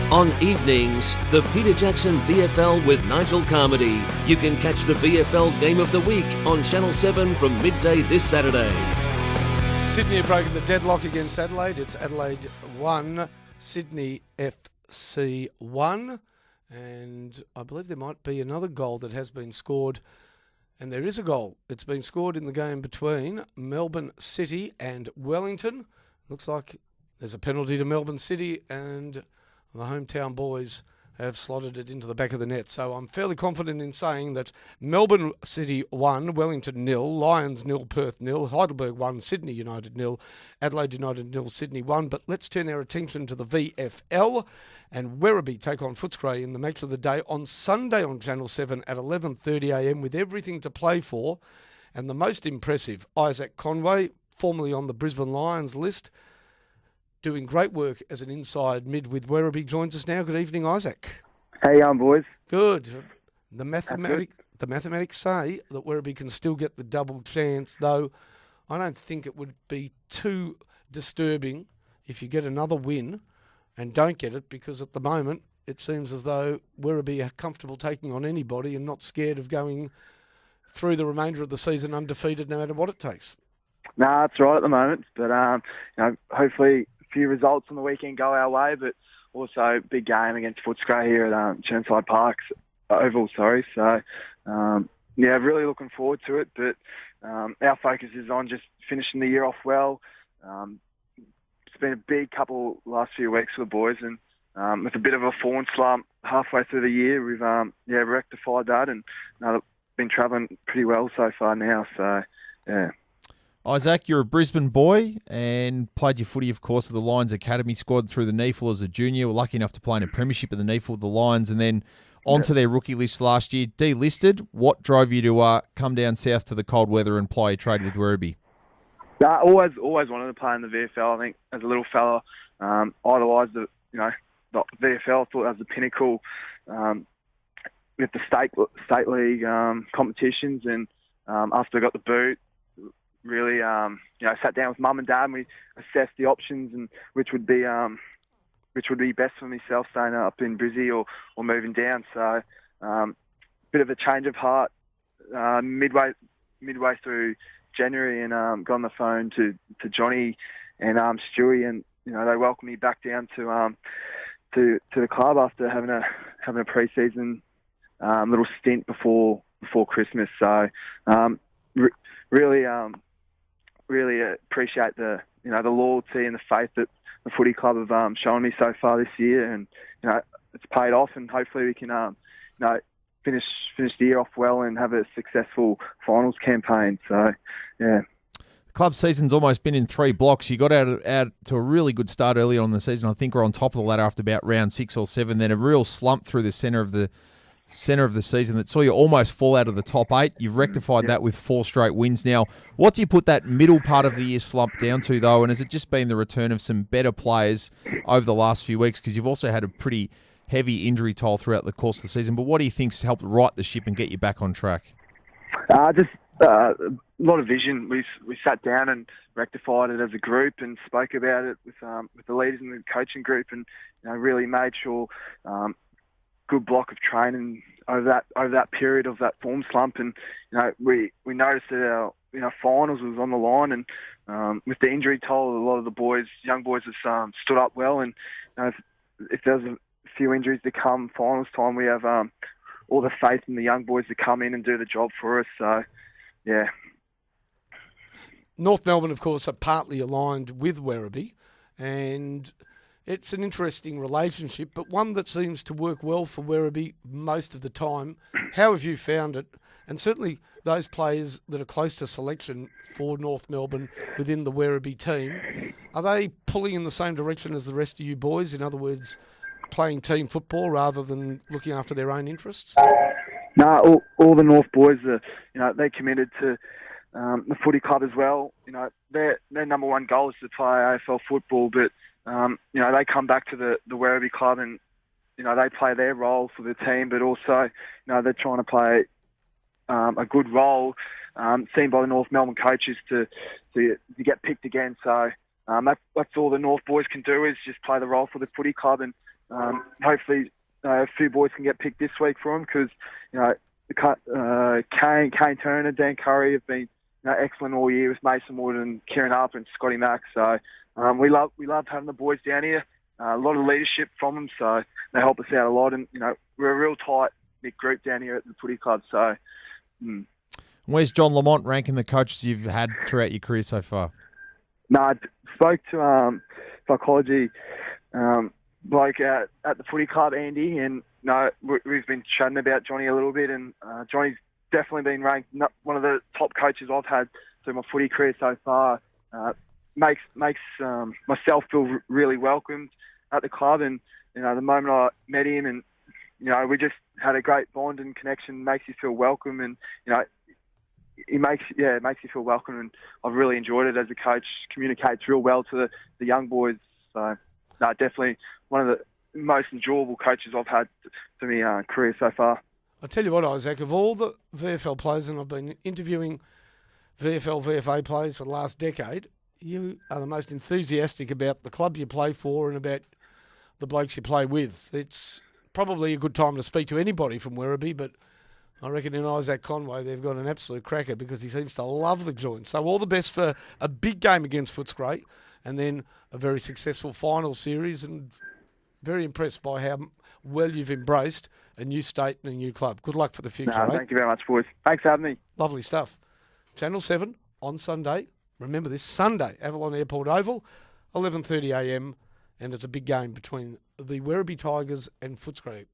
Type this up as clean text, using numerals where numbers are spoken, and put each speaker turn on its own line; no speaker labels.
On evenings, the Peter Jackson VFL with Nigel Carmody. You can catch the VFL Game of the Week on Channel 7 from midday this Saturday.
Sydney have broken the deadlock against Adelaide. It's Adelaide 1, Sydney FC 1. And I believe there might be another goal that has been scored. And there is a goal. It's been scored in the game between Melbourne City and Wellington. Looks like there's a penalty to Melbourne City, and the hometown boys have slotted it into the back of the net. So I'm fairly confident in saying that Melbourne City 1, Wellington 0, Lions 0, Perth 0, Heidelberg 1, Sydney United 0, Adelaide United 0, Sydney 1. But let's turn our attention to the VFL, and Werribee take on Footscray in the match of the day on Sunday on Channel 7 at 11:30am with everything to play for. And the most impressive, Issac Conway, formerly on the Brisbane Lions list, doing great work as an inside mid with Werribee, joins us now. Good evening, Isaac.
How you going, boys?
Good. The mathematics say that Werribee can still get the double chance, though I don't think it would be too disturbing if you get another win and don't get it, because at the moment it seems as though Werribee are comfortable taking on anybody and not scared of going through the remainder of the season undefeated no matter what it takes.
Nah, that's right at the moment. But hopefully a few results on the weekend go our way, but also big game against Footscray here at Chirnside Park Oval. So really looking forward to it. But our focus is on just finishing the year off well. It's been a big couple last few weeks for the boys, and with a bit of a form slump halfway through the year, we've rectified that, and been travelling pretty well so far now. So yeah.
Isaac, you're a Brisbane boy and played your footy, of course, with the Lions Academy squad through the NEFL as a junior. Were lucky enough to play in a premiership in the NEFL with the Lions, and then onto their rookie list last year. Delisted. What drove you to come down south to the cold weather and ply your trade with Werribee?
Always wanted to play in the VFL. I think as a little fella, idolised the VFL. I thought that was the pinnacle with the state league competitions, and after I got the boot, really sat down with mum and dad and we assessed the options and which would be best for myself, staying up in Brizzy or moving down. So bit of a change of heart midway through January, and got on the phone to Johnny and Stewie, and they welcomed me back down to the club after having a pre-season little stint before Christmas. So really appreciate the the loyalty and the faith that the footy club have shown me so far this year, and it's paid off, and hopefully we can finish the year off well and have a successful finals campaign. So yeah.
The club season's almost been in 3 blocks. You got out to a really good start early on in the season. I think we're on top of the ladder after about round 6 or 7. Then a real slump through the centre of the season that saw you almost fall out of the top 8. You've rectified that with 4 straight wins now. What do you put that middle part of the year slump down to, though? And has it just been the return of some better players over the last few weeks? Because you've also had a pretty heavy injury toll throughout the course of the season. But what do you think's helped right the ship and get you back on track?
Just a lot of vision. We sat down and rectified it as a group and spoke about it with the leaders in the coaching group, and really made sure good block of training over that period of that form slump, and we noticed that our finals was on the line, and with the injury toll, a lot of the young boys have stood up well, and if there's a few injuries to come finals time, we have all the faith in the young boys to come in and do the job for us. So yeah.
North Melbourne, of course, are partly aligned with Werribee, and it's an interesting relationship, but one that seems to work well for Werribee most of the time. How have you found it? And certainly those players that are close to selection for North Melbourne within the Werribee team, are they pulling in the same direction as the rest of you boys? In other words, playing team football rather than looking after their own interests?
No, all the North boys are, they're committed to the footy club as well. Their number one goal is to play AFL football, but they come back to the Werribee club and they play their role for the team, but also they're trying to play a good role seen by the North Melbourne coaches to get picked again. So That's all the North boys can do, is just play the role for the footy club, and hopefully a few boys can get picked this week for them, because Kane Turner, Dan Curry have been excellent all year with Mason Wood and Kieran Harper and Scotty Mack. So we love having the boys down here. A lot of leadership from them, so they help us out a lot. And we're a real tight-knit group down here at the footy club. So,
Where's John Lamont ranking the coaches you've had throughout your career so far?
No, I spoke to psychology bloke at the footy club, Andy, and we've been chatting about Johnny a little bit, and Johnny's definitely been ranked one of the top coaches I've had through my footy career so far. Makes myself feel really welcomed at the club, and the moment I met him, and we just had a great bond and connection. Makes you feel welcome, and it makes you feel welcome, and I've really enjoyed it as a coach. Communicates real well to the young boys. So definitely one of the most enjoyable coaches I've had through my career so far.
I'll tell you what, Isaac, of all the VFL players, and I've been interviewing VFL, VFA players for the last decade, you are the most enthusiastic about the club you play for and about the blokes you play with. It's probably a good time to speak to anybody from Werribee, but I reckon in Issac Conway they've got an absolute cracker, because he seems to love the joint. So all the best for a big game against Footscray, and then a very successful final series, and very impressed by how well you've embraced a new state and a new club. Good luck for the future.
Thank you very much, boys. Thanks for having me.
Lovely stuff. Channel 7 on Sunday. Remember this Sunday, Avalon-Airport Oval, 11:30 a.m, and it's a big game between the Werribee Tigers and Footscray.